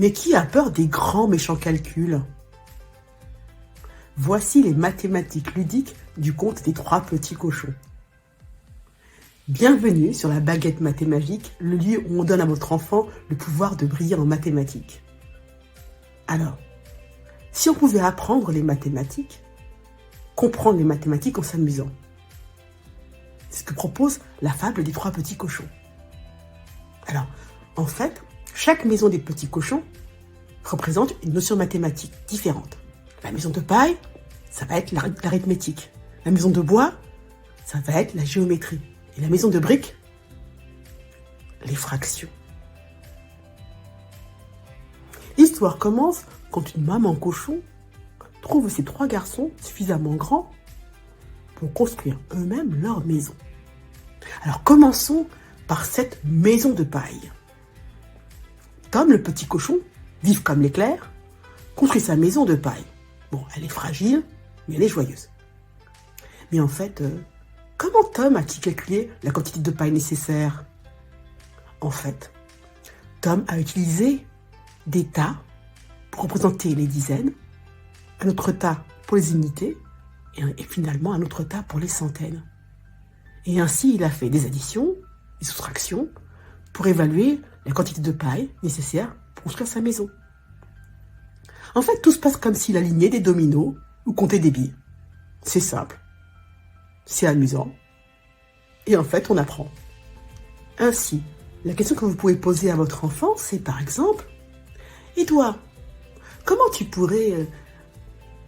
Mais qui a peur des grands méchants calculs? Voici les mathématiques ludiques du conte des 3 petits cochons. Bienvenue sur la baguette mathémagique, le lieu où on donne à votre enfant le pouvoir de briller en mathématiques. Alors, si on pouvait apprendre les mathématiques, comprendre les mathématiques en s'amusant. C'est ce que propose la fable des 3 petits cochons. Alors, en fait, chaque maison des petits cochons représente une notion mathématique différente. La maison de paille, ça va être l'arithmétique. La maison de bois, ça va être la géométrie. Et la maison de briques, les fractions. L'histoire commence quand une maman cochon trouve ses 3 garçons suffisamment grands pour construire eux-mêmes leur maison. Alors commençons par cette maison de paille. Tom, le petit cochon, vif comme l'éclair, construit sa maison de paille. Bon, elle est fragile, mais elle est joyeuse. Mais en fait, comment Tom a-t-il calculé la quantité de paille nécessaire? En fait, Tom a utilisé des tas pour représenter les dizaines, un autre tas pour les unités, et finalement un autre tas pour les centaines. Et ainsi, il a fait des additions, des soustractions, pour évaluer la quantité de paille nécessaire pour construire sa maison. En fait, tout se passe comme s'il alignait des dominos ou comptait des billes. C'est simple, c'est amusant, et en fait, on apprend. Ainsi, la question que vous pouvez poser à votre enfant, c'est par exemple, « Et toi, comment tu pourrais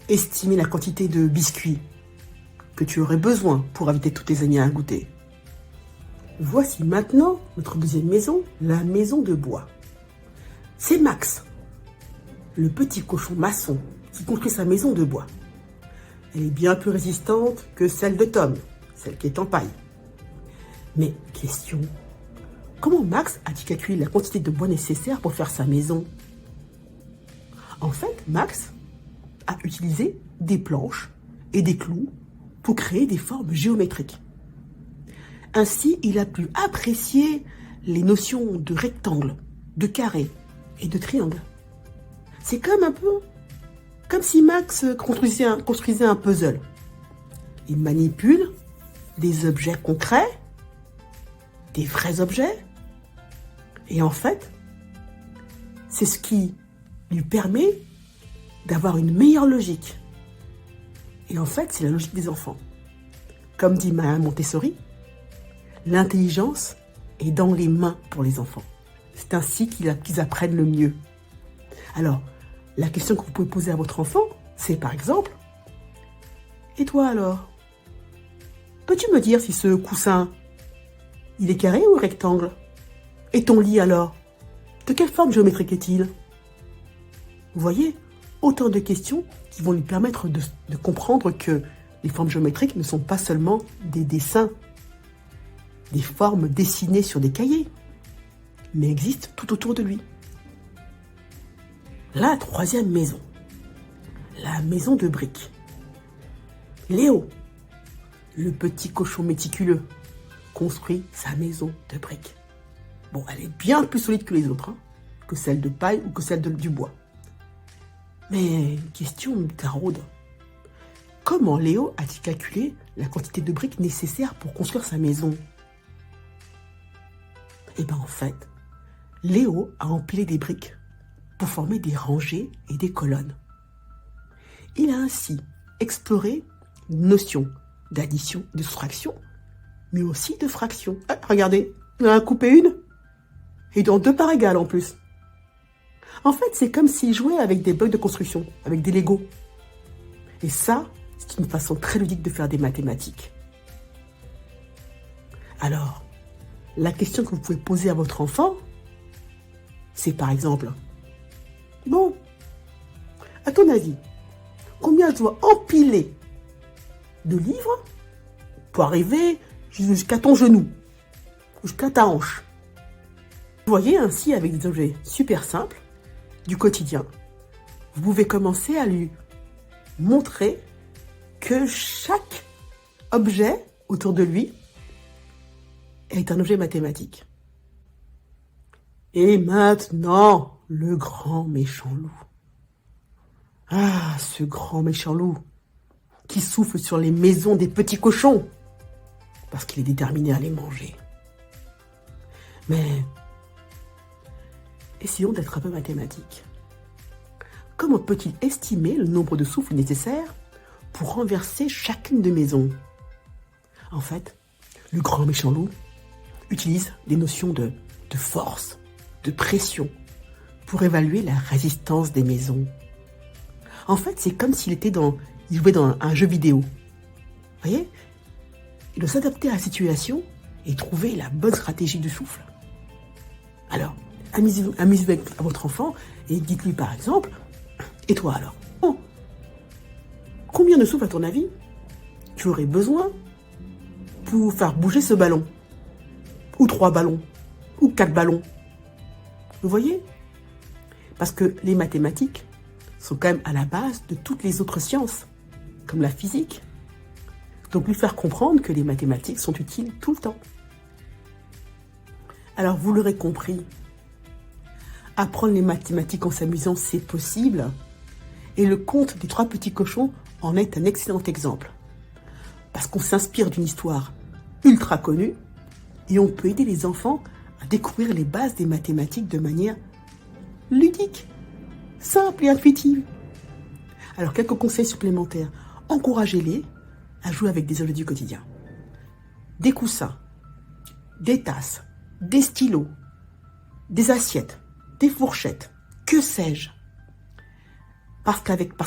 estimer la quantité de biscuits que tu aurais besoin pour inviter tous tes amis à un goûter ?» Voici maintenant notre deuxième maison, la maison de bois. C'est Max, le petit cochon maçon, qui construit sa maison de bois. Elle est bien plus résistante que celle de Tom, celle qui est en paille. Mais question, comment Max a-t-il calculé la quantité de bois nécessaire pour faire sa maison? En fait, Max a utilisé des planches et des clous pour créer des formes géométriques. Ainsi, il a pu apprécier les notions de rectangle, de carré et de triangle. C'est comme si Max construisait un puzzle. Il manipule des objets concrets, des vrais objets, et en fait, c'est ce qui lui permet d'avoir une meilleure logique. Et en fait, c'est la logique des enfants. Comme dit Madame Montessori, l'intelligence est dans les mains pour les enfants. C'est ainsi qu'ils apprennent le mieux. Alors, la question que vous pouvez poser à votre enfant, c'est par exemple, « Et toi alors? Peux-tu me dire si ce coussin, il est carré ou rectangle? Et ton lit alors? De quelle forme géométrique est-il » Vous voyez, autant de questions qui vont lui permettre de comprendre que les formes géométriques ne sont pas seulement des dessins, des formes dessinées sur des cahiers, mais existent tout autour de lui. La troisième maison, la maison de briques. Léo, le petit cochon méticuleux, construit sa maison de briques. Bon, elle est bien plus solide que les autres, que celle de paille ou que celle du bois. Mais question me taraude. Comment Léo a-t-il calculé la quantité de briques nécessaire pour construire sa maison? Eh bien en fait, Léo a empilé des briques pour former des rangées et des colonnes. Il a ainsi exploré une notion d'addition, de soustraction, mais aussi de fraction. Ah, regardez, il en a coupé une, et dans 2 parts égales en plus. En fait, c'est comme s'il jouait avec des blocs de construction, avec des Legos. Et ça, c'est une façon très ludique de faire des mathématiques. Alors, la question que vous pouvez poser à votre enfant, c'est par exemple, bon, à ton avis, combien je dois empiler de livres pour arriver jusqu'à ton genou, jusqu'à ta hanche? Vous voyez, ainsi, avec des objets super simples, du quotidien, vous pouvez commencer à lui montrer que chaque objet autour de lui est un objet mathématique. Et maintenant, le grand méchant loup. Ah, ce grand méchant loup qui souffle sur les maisons des petits cochons parce qu'il est déterminé à les manger. Mais essayons d'être un peu mathématiques. Comment peut-il estimer le nombre de souffles nécessaires pour renverser chacune des maisons? En fait, le grand méchant loup utilise des notions de force, de pression, pour évaluer la résistance des maisons. En fait, c'est comme s'il jouait dans un jeu vidéo. Vous voyez? Il doit s'adapter à la situation et trouver la bonne stratégie du souffle. Alors, amusez-vous avec votre enfant et dites-lui par exemple, et toi alors? Oh, combien de souffles à ton avis tu aurais besoin pour faire bouger ce ballon? Ou 3 ballons? Ou 4 ballons? Vous voyez? Parce que les mathématiques sont quand même à la base de toutes les autres sciences, comme la physique. Donc lui faire comprendre que les mathématiques sont utiles tout le temps. Alors vous l'aurez compris, apprendre les mathématiques en s'amusant, c'est possible. Et le conte des 3 petits cochons en est un excellent exemple. Parce qu'on s'inspire d'une histoire ultra connue et on peut aider les enfants à découvrir les bases des mathématiques de manière ludique, simple et intuitive. Alors quelques conseils supplémentaires. Encouragez-les à jouer avec des objets du quotidien. Des coussins, des tasses, des stylos, des assiettes, des fourchettes, que sais-je. Parce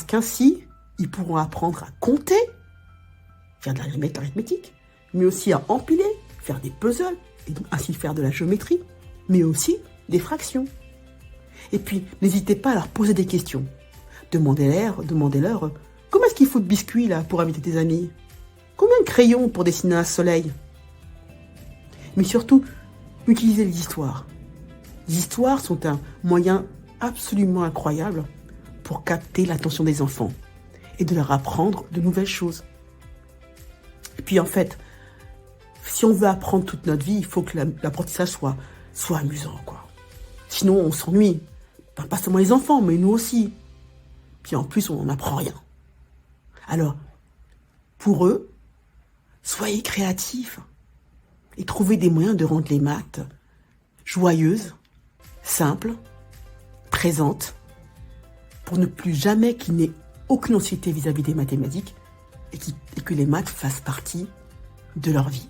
qu'ainsi, ils pourront apprendre à compter, faire de l'arithmétique, mais aussi à empiler, faire des puzzles, et donc ainsi faire de la géométrie, mais aussi des fractions. Et puis, n'hésitez pas à leur poser des questions. Demandez-leur, comment est-ce qu'il faut de biscuits là pour inviter tes amis? Combien de crayons pour dessiner un soleil? Mais surtout, utilisez les histoires. Les histoires sont un moyen absolument incroyable pour capter l'attention des enfants et de leur apprendre de nouvelles choses. Et puis en fait, si on veut apprendre toute notre vie, il faut que l'apprentissage soit amusant, quoi. Sinon, on s'ennuie. Pas seulement les enfants, mais nous aussi. Puis en plus, on n'en apprend rien. Alors, pour eux, soyez créatifs et trouvez des moyens de rendre les maths joyeuses, simples, présentes, pour ne plus jamais qu'ils n'aient aucune anxiété vis-à-vis des mathématiques et que les maths fassent partie de leur vie.